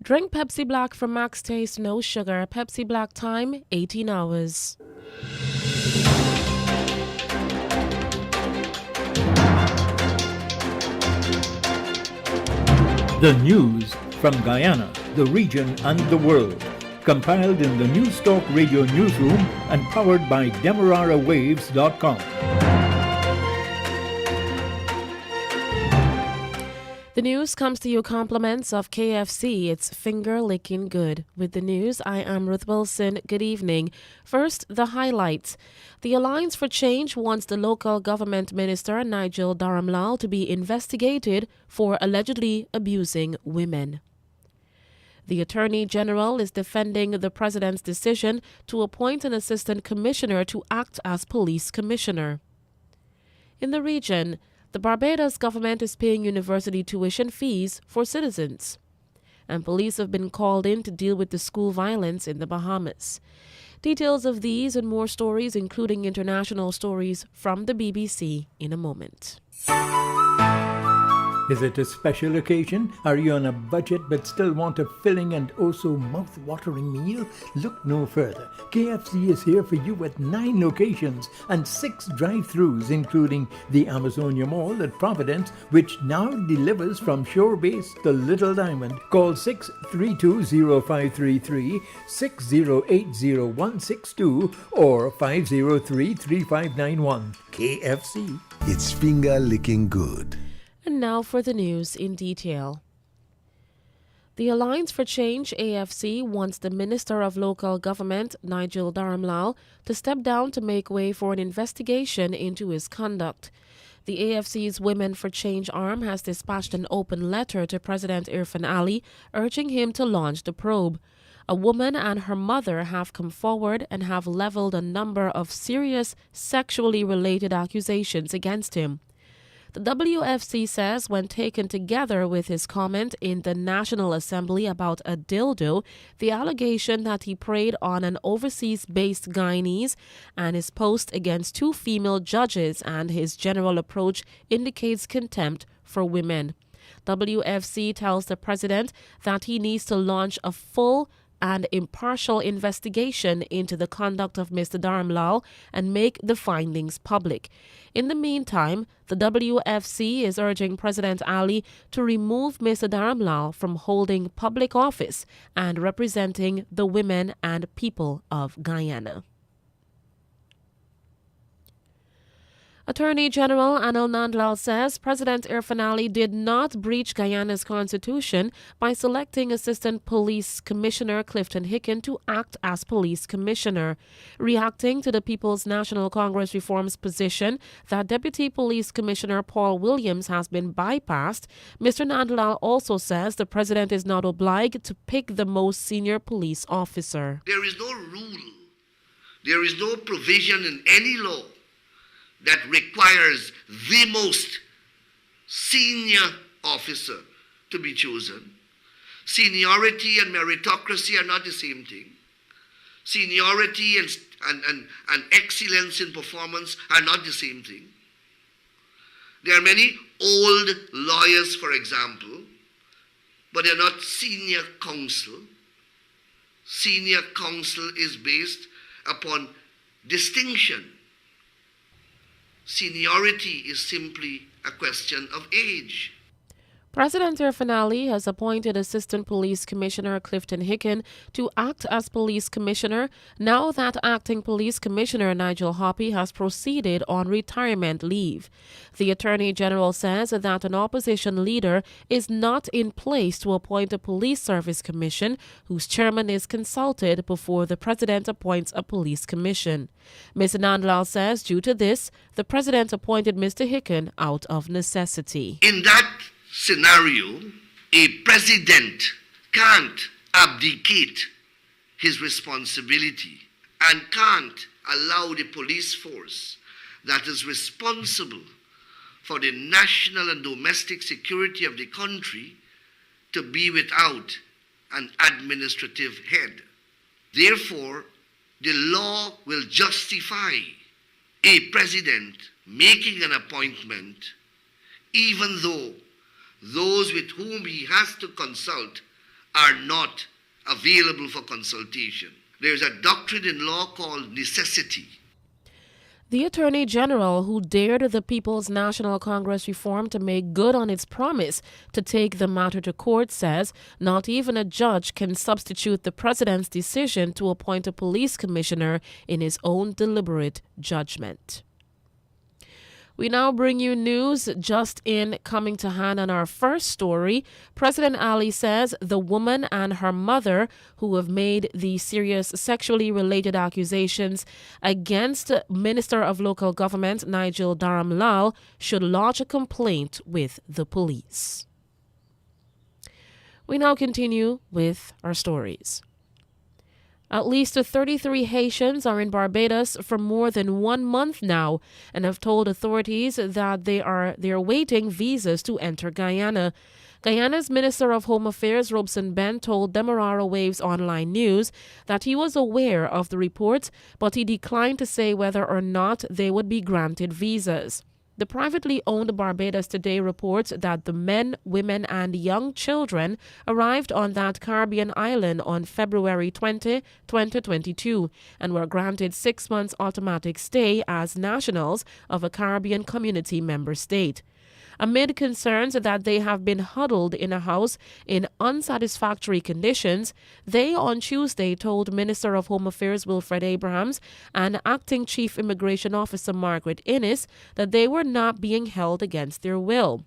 Drink Pepsi Black for max taste, no sugar. Pepsi Black time, 18 hours. The news from Guyana, the region and the world. Compiled in the News Talk Radio newsroom and powered by DemeraraWaves.com. The news comes to you compliments of KFC. It's finger licking good. With the news, I am Ruth Wilson. Good evening. First, the highlights. The Alliance for Change wants the local government minister, Nigel Dharamlal, to be investigated for allegedly abusing women. The Attorney General is defending the President's decision to appoint an assistant commissioner to act as police commissioner. In the region, the Barbados government is paying university tuition fees for citizens, and police have been called in to deal with the school violence in the Bahamas. Details of these and more stories, including international stories from the BBC, in a moment. Is it a special occasion? Are you on a budget but still want a filling and also mouth-watering meal? Look no further. KFC is here for you at 9 locations and 6 drive-thrus, including the Amazonia Mall at Providence, which now delivers from Shore Base to Little Diamond. Call 632-0533, 6080-162, or 503-3591. KFC. It's finger licking good. And now for the news in detail. The Alliance for Change, AFC, wants the Minister of Local Government, Nigel Dharamlal, to step down to make way for an investigation into his conduct. The AFC's Women for Change arm has dispatched an open letter to President Irfan Ali urging him to launch the probe. A woman and her mother have come forward and have leveled a number of serious sexually related accusations against him. The WFC says when taken together with his comment in the National Assembly about a dildo, the allegation that he preyed on an overseas-based Guyanese, and his post against 2 female judges and his general approach indicates contempt for women. WFC tells the president that he needs to launch a full and impartial investigation into the conduct of Mr. Dharamlal and make the findings public. In the meantime, the WFC is urging President Ali to remove Mr. Dharamlal from holding public office and representing the women and people of Guyana. Attorney General Anil Nandlal says President Irfan Ali did not breach Guyana's constitution by selecting Assistant Police Commissioner Clifton Hicken to act as police commissioner. Reacting to the People's National Congress Reform's position that Deputy Police Commissioner Paul Williams has been bypassed, Mr. Nandlal also says the president is not obliged to pick the most senior police officer. There is no rule, there is no provision in any law that requires the most senior officer to be chosen. Seniority and meritocracy are not the same thing. Seniority and excellence in performance are not the same thing. There are many old lawyers, for example, but they're not senior counsel. Senior counsel is based upon distinction. Seniority is simply a question of age. President Irfan Ali has appointed Assistant Police Commissioner Clifton Hicken to act as Police Commissioner now that Acting Police Commissioner Nigel Hoppy has proceeded on retirement leave. The Attorney General says that an opposition leader is not in place to appoint a Police Service Commission whose chairman is consulted before the President appoints a police commission. Mr. Nandlal says due to this, the President appointed Mr. Hicken out of necessity. In that scenario, a president can't abdicate his responsibility and can't allow the police force that is responsible for the national and domestic security of the country to be without an administrative head. Therefore, the law will justify a president making an appointment, even though those with whom he has to consult are not available for consultation. There is a doctrine in law called necessity. The Attorney General, who dared the People's National Congress reform to make good on its promise to take the matter to court, says not even a judge can substitute the president's decision to appoint a police commissioner in his own deliberate judgment. We now bring you news just in coming to hand on our first story. President Ali says the woman and her mother who have made the serious sexually related accusations against Minister of Local Government Nigel Dharamlal should lodge a complaint with the police. We now continue with our stories. At least 33 Haitians are in Barbados for more than 1 month now and have told authorities that they are waiting visas to enter Guyana. Guyana's Minister of Home Affairs, Robson Ben, told Demerara Waves Online News that he was aware of the reports, but he declined to say whether or not they would be granted visas. The privately owned Barbados Today reports that the men, women, and young children arrived on that Caribbean island on February 20, 2022, and were granted 6 months automatic stay as nationals of a Caribbean community member state. Amid concerns that they have been huddled in a house in unsatisfactory conditions, they on Tuesday told Minister of Home Affairs Wilfred Abrahams and Acting Chief Immigration Officer Margaret Innes that they were not being held against their will.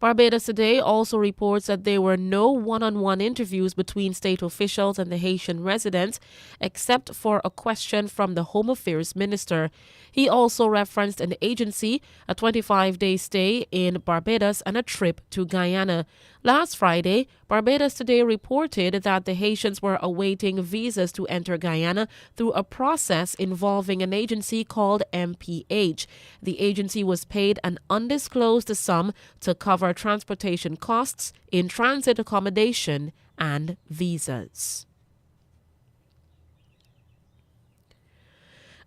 Barbados Today also reports that there were no one-on-one interviews between state officials and the Haitian residents, except for a question from the Home Affairs Minister. He also referenced an agency, a 25-day stay in Barbados, and a trip to Guyana. Last Friday, Barbados Today reported that the Haitians were awaiting visas to enter Guyana through a process involving an agency called MPH. The agency was paid an undisclosed sum to cover transportation costs, in-transit accommodation, and visas.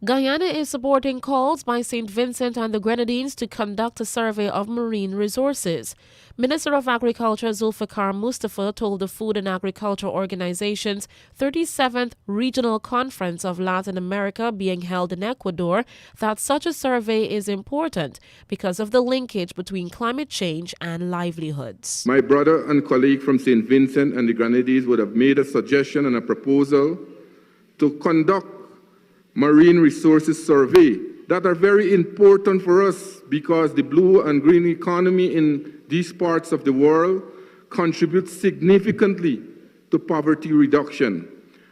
Guyana is supporting calls by St. Vincent and the Grenadines to conduct a survey of marine resources. Minister of Agriculture Zulfikar Mustafa told the Food and Agriculture Organization's 37th Regional Conference of Latin America being held in Ecuador that such a survey is important because of the linkage between climate change and livelihoods. My brother and colleague from St. Vincent and the Grenadines would have made a suggestion and a proposal to conduct marine resources survey that are very important for us because the blue and green economy in these parts of the world contributes significantly to poverty reduction.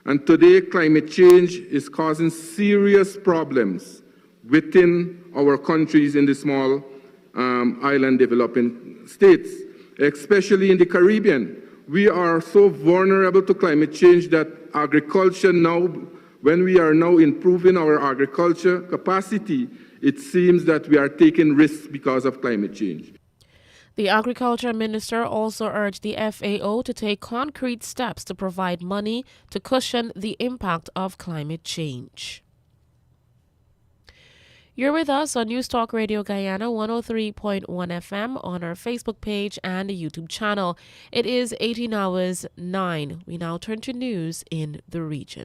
And today, climate change is causing serious problems within our countries in the small island developing states, especially in the Caribbean. We are so vulnerable to climate change that agriculture now, when we are now improving our agriculture capacity, it seems that we are taking risks because of climate change. The Agriculture Minister also urged the FAO to take concrete steps to provide money to cushion the impact of climate change. You're with us on News Talk Radio Guyana 103.1 FM on our Facebook page and YouTube channel. It is 18 hours 9. We now turn to news in the region.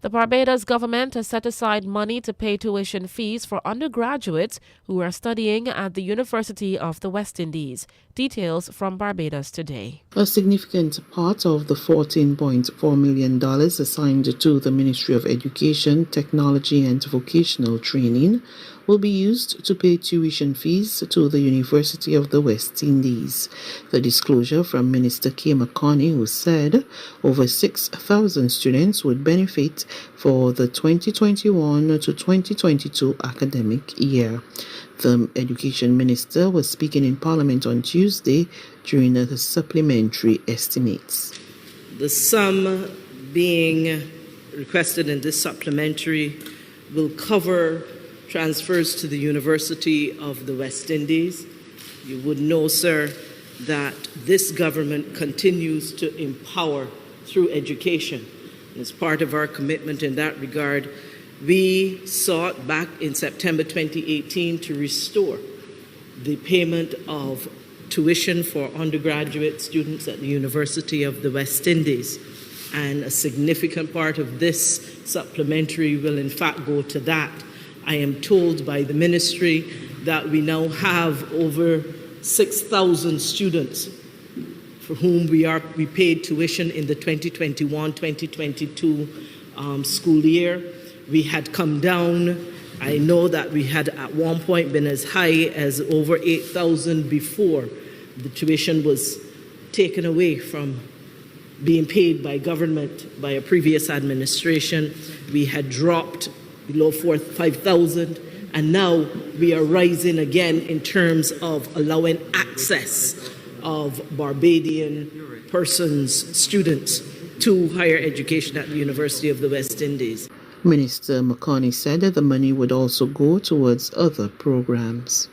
The Barbados government has set aside money to pay tuition fees for undergraduates who are studying at the University of the West Indies. Details from Barbados Today. A significant part of the $14.4 million assigned to the Ministry of Education, Technology and Vocational Training will be used to pay tuition fees to the University of the West Indies. The disclosure from Minister Kay McConney, who said over 6,000 students would benefit for the 2021 to 2022 academic year. The Education Minister was speaking in Parliament on Tuesday during the supplementary estimates. The sum being requested in this supplementary will cover transfers to the University of the West Indies. You would know, sir, that this government continues to empower through education. And as part of our commitment in that regard, We sought back in September 2018 to restore the payment of tuition for undergraduate students at the University of the West Indies. And a significant part of this supplementary will in fact go to that. I am told by the ministry that we now have over 6,000 students for whom we paid tuition in the 2021-2022 school year. We had come down. I know that we had at one point been as high as over 8,000 before the tuition was taken away from being paid by government by a previous administration. We had dropped below 5,000, and now we are rising again in terms of allowing access of Barbadian persons, students, to higher education at the University of the West Indies. Minister McCartney said that the money would also go towards other programs.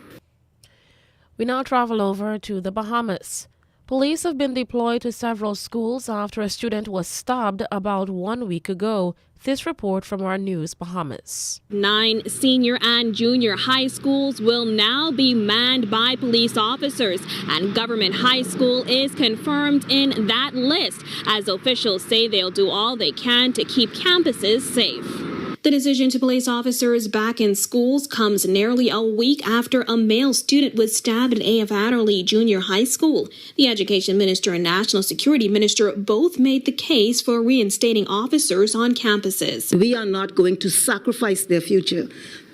We now travel over to the Bahamas. Police have been deployed to several schools after a student was stabbed about 1 week ago. This report from our News Bahamas. 9 senior and junior high schools will now be manned by police officers, and Government High School is confirmed in that list, as officials say they'll do all they can to keep campuses safe. The decision to place officers back in schools comes nearly a week after a male student was stabbed at A.F. Adderley Junior High School. The Education Minister and National Security Minister both made the case for reinstating officers on campuses. We are not going to sacrifice their future.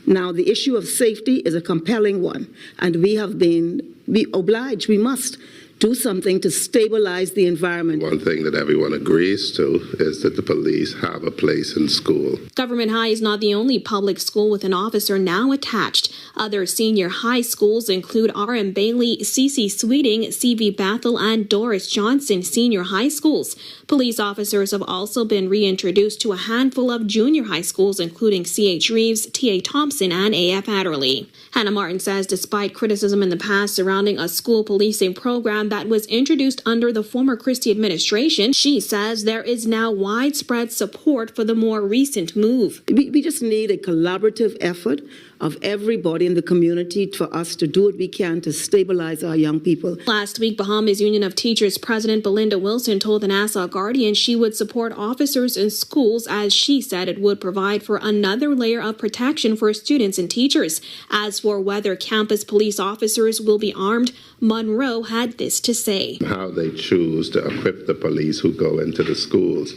Now, the issue of safety is a compelling one, and we obliged, we must do something to stabilize the environment. One thing that everyone agrees to is that the police have a place in school. Government High is not the only public school with an officer now attached. Other senior high schools include R.M. Bailey, C.C. Sweeting, C.V. Bethel, and Doris Johnson Senior High Schools. Police officers have also been reintroduced to a handful of junior high schools, including C.H. Reeves, T.A. Thompson, and A.F. Adderley. Hannah Martin says despite criticism in the past surrounding a school policing program that was introduced under the former Christie administration, she says there is now widespread support for the more recent move. We just need a collaborative effort of everybody in the community for us to do what we can to stabilize our young people. Last week, Bahamas Union of Teachers President Belinda Wilson told the Nassau Guardian she would support officers in schools, as she said it would provide for another layer of protection for students and teachers. As for whether campus police officers will be armed, Monroe had this to say. How they choose to equip the police who go into the schools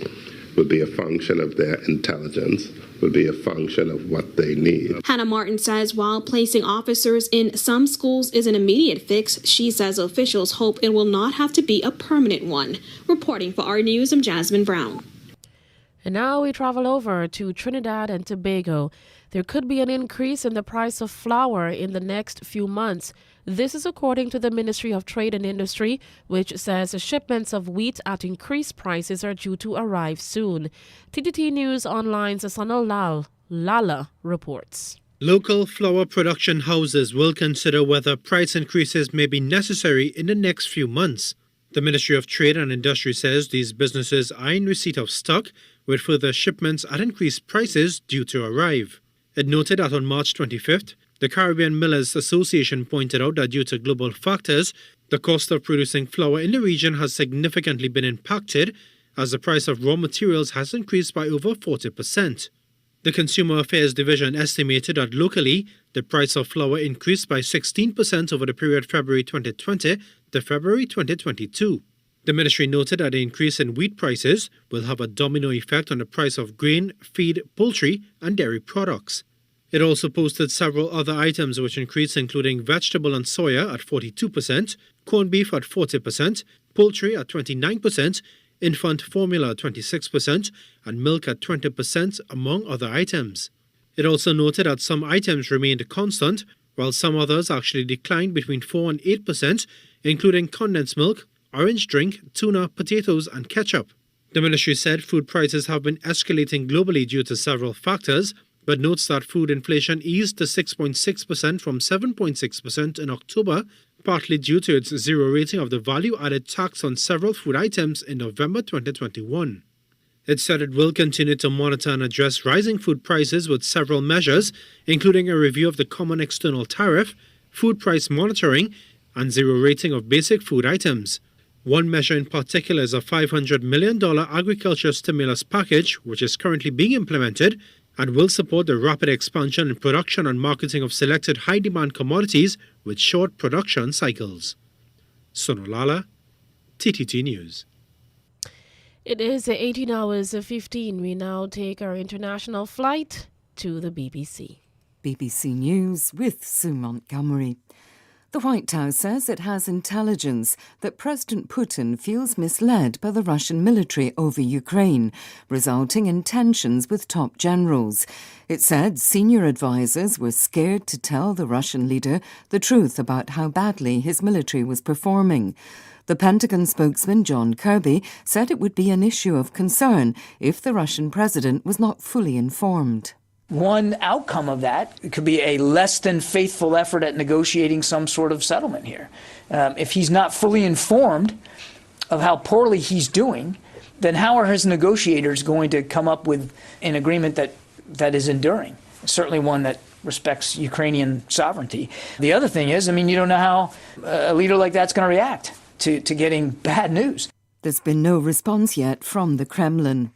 will be a function of their intelligence, will be a function of what they need. Hannah Martin says while placing officers in some schools is an immediate fix, she says officials hope it will not have to be a permanent one. Reporting for our News, I'm Jasmine Brown. And now we travel over to Trinidad and Tobago. There could be an increase in the price of flour in the next few months. This is according to the Ministry of Trade and Industry, which says shipments of wheat at increased prices are due to arrive soon. TTT News Online's Asanal Lala reports. Local flour production houses will consider whether price increases may be necessary in the next few months. The Ministry of Trade and Industry says these businesses are in receipt of stock, with further shipments at increased prices due to arrive. It noted that on March 25th, the Caribbean Millers Association pointed out that due to global factors, the cost of producing flour in the region has significantly been impacted as the price of raw materials has increased by over 40%. The Consumer Affairs Division estimated that locally, the price of flour increased by 16% over the period February 2020 to February 2022. The ministry noted that the increase in wheat prices will have a domino effect on the price of grain, feed, poultry, and dairy products. It also posted several other items which increased, including vegetable and soya at 42%, corned beef at 40%, poultry at 29%, infant formula at 26%, and milk at 20%, among other items. It also noted that some items remained constant, while some others actually declined between 4 and 8%, including condensed milk, orange drink, tuna, potatoes, and ketchup. The ministry said food prices have been escalating globally due to several factors, but notes that food inflation eased to 6.6% from 7.6% in October, partly due to its zero rating of the value-added tax on several food items in November 2021. It said it will continue to monitor and address rising food prices with several measures, including a review of the common external tariff, food price monitoring, and zero rating of basic food items. One measure in particular is a $500 million agriculture stimulus package, which is currently being implemented and will support the rapid expansion in production and marketing of selected high-demand commodities with short production cycles. Sonolala, TTT News. It is 18 hours 15. We now take our international flight to the BBC. BBC News with Sue Montgomery. The White House says it has intelligence that President Putin feels misled by the Russian military over Ukraine, resulting in tensions with top generals. It said senior advisers were scared to tell the Russian leader the truth about how badly his military was performing. The Pentagon spokesman John Kirby said it would be an issue of concern if the Russian president was not fully informed. One outcome of that could be a less than faithful effort at negotiating some sort of settlement here. If he's not fully informed of how poorly he's doing, then how are his negotiators going to come up with an agreement that is enduring? Certainly one that respects Ukrainian sovereignty. The other thing is, you don't know how a leader like that's going to react to getting bad news. There's been no response yet from the Kremlin.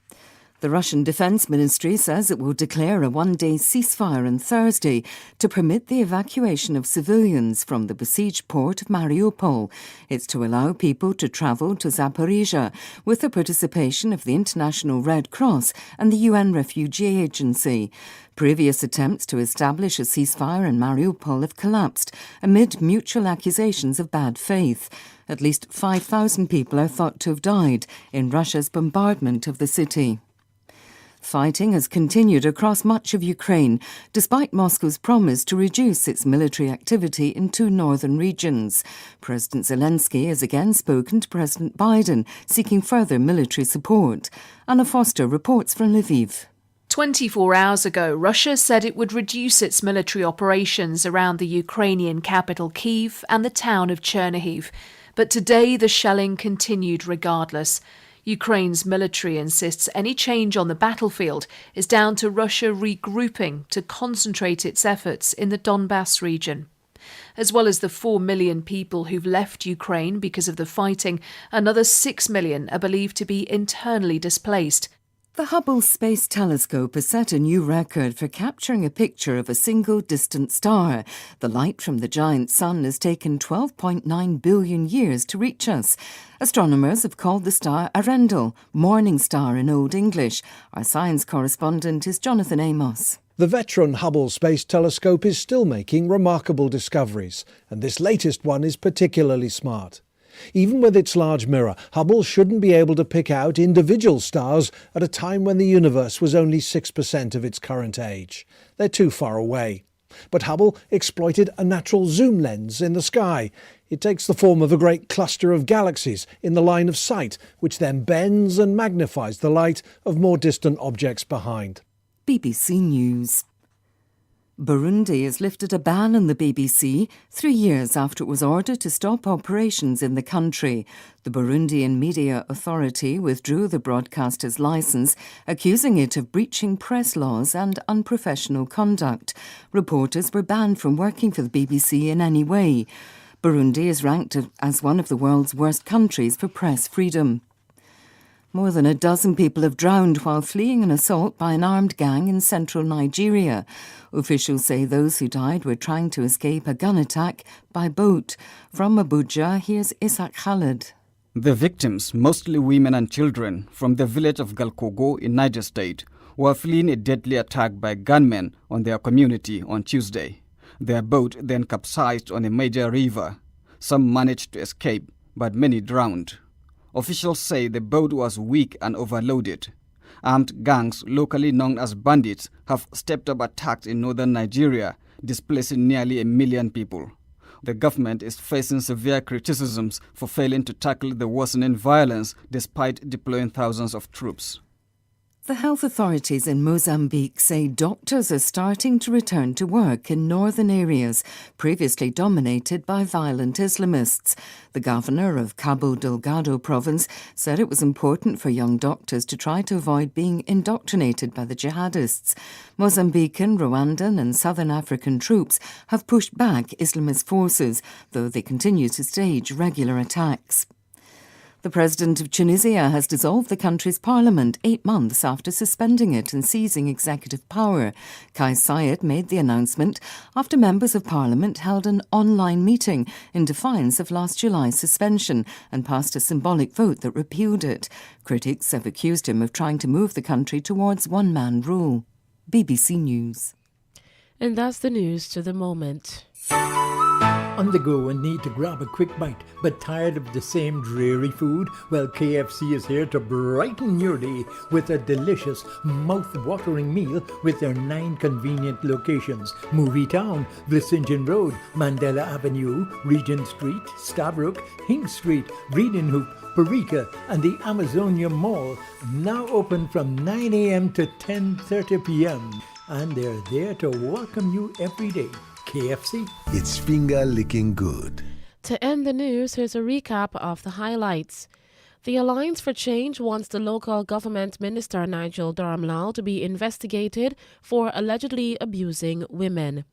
The Russian Defense Ministry says it will declare a one-day ceasefire on Thursday to permit the evacuation of civilians from the besieged port of Mariupol. It's to allow people to travel to Zaporizhia with the participation of the International Red Cross and the UN Refugee Agency. Previous attempts to establish a ceasefire in Mariupol have collapsed amid mutual accusations of bad faith. At least 5,000 people are thought to have died in Russia's bombardment of the city. Fighting has continued across much of Ukraine, despite Moscow's promise to reduce its military activity in two northern regions. President Zelensky has again spoken to President Biden, seeking further military support. Anna Foster reports from Lviv. 24 hours ago, Russia said it would reduce its military operations around the Ukrainian capital Kyiv and the town of Chernihiv. But today the shelling continued regardless. Ukraine's military insists any change on the battlefield is down to Russia regrouping to concentrate its efforts in the Donbass region. As well as the 4 million people who've left Ukraine because of the fighting, another 6 million are believed to be internally displaced. The Hubble Space Telescope has set a new record for capturing a picture of a single distant star. The light from the giant sun has taken 12.9 billion years to reach us. Astronomers have called the star Arendelle, morning star in Old English. Our science correspondent is Jonathan Amos. The veteran Hubble Space Telescope is still making remarkable discoveries, and this latest one is particularly smart. Even with its large mirror, Hubble shouldn't be able to pick out individual stars at a time when the universe was only 6% of its current age. They're too far away. But Hubble exploited a natural zoom lens in the sky. It takes the form of a great cluster of galaxies in the line of sight, which then bends and magnifies the light of more distant objects behind. BBC News. Burundi has lifted a ban on the BBC 3 years after it was ordered to stop operations in the country. The Burundian Media Authority withdrew the broadcaster's licence, accusing it of breaching press laws and unprofessional conduct. Reporters were banned from working for the BBC in any way. Burundi is ranked as one of the world's worst countries for press freedom. More than a dozen people have drowned while fleeing an assault by an armed gang in central Nigeria. Officials say those who died were trying to escape a gun attack by boat. From Abuja, here's Isaac Khaled. The victims, mostly women and children, from the village of Galkogo in Niger State, were fleeing a deadly attack by gunmen on their community on Tuesday. Their boat then capsized on a major river. Some managed to escape, but many drowned. Officials say the boat was weak and overloaded. Armed gangs, locally known as bandits, have stepped up attacks in northern Nigeria, displacing nearly 1 million people. The government is facing severe criticisms for failing to tackle the worsening violence despite deploying thousands of troops. The health authorities in Mozambique say doctors are starting to return to work in northern areas previously dominated by violent Islamists. The governor of Cabo Delgado province said it was important for young doctors to try to avoid being indoctrinated by the jihadists. Mozambican, Rwandan and Southern African troops have pushed back Islamist forces, though they continue to stage regular attacks. The president of Tunisia has dissolved the country's parliament 8 months after suspending it and seizing executive power. Kais Saied made the announcement after members of parliament held an online meeting in defiance of last July's suspension and passed a symbolic vote that repealed it. Critics have accused him of trying to move the country towards one-man rule. BBC News. And that's the news to the moment. On the go and need to grab a quick bite, but tired of the same dreary food? Well, KFC is here to brighten your day with a delicious, mouth-watering meal with their 9 convenient locations: Movie Town, Vlissingen Road, Mandela Avenue, Regent Street, Stabroek, Hinks Street, Redenhoop, Parika and the Amazonia Mall, now open from 9 a.m. to 10:30 p.m. And they're there to welcome you every day. KFC. It's finger licking good. To end the news, here's a recap of the highlights. The Alliance for Change wants the local government minister Nigel Darmlal to be investigated for allegedly abusing women.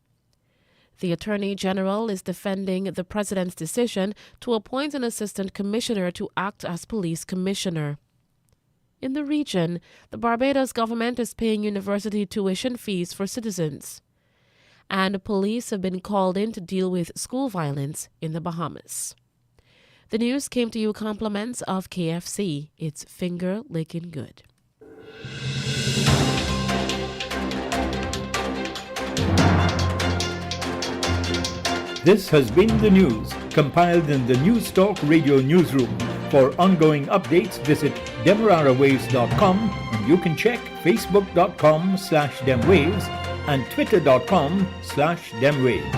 The Attorney General is defending the President's decision to appoint an assistant commissioner to act as police commissioner. In the region, the Barbados government is paying university tuition fees for citizens. And police have been called in to deal with school violence in the Bahamas. The news came to you compliments of KFC. It's finger licking good. This has been the news, compiled in the News Talk Radio newsroom. For ongoing updates, visit demerarawaves.com and you can check facebook.com/demwaves and twitter.com/demwaves.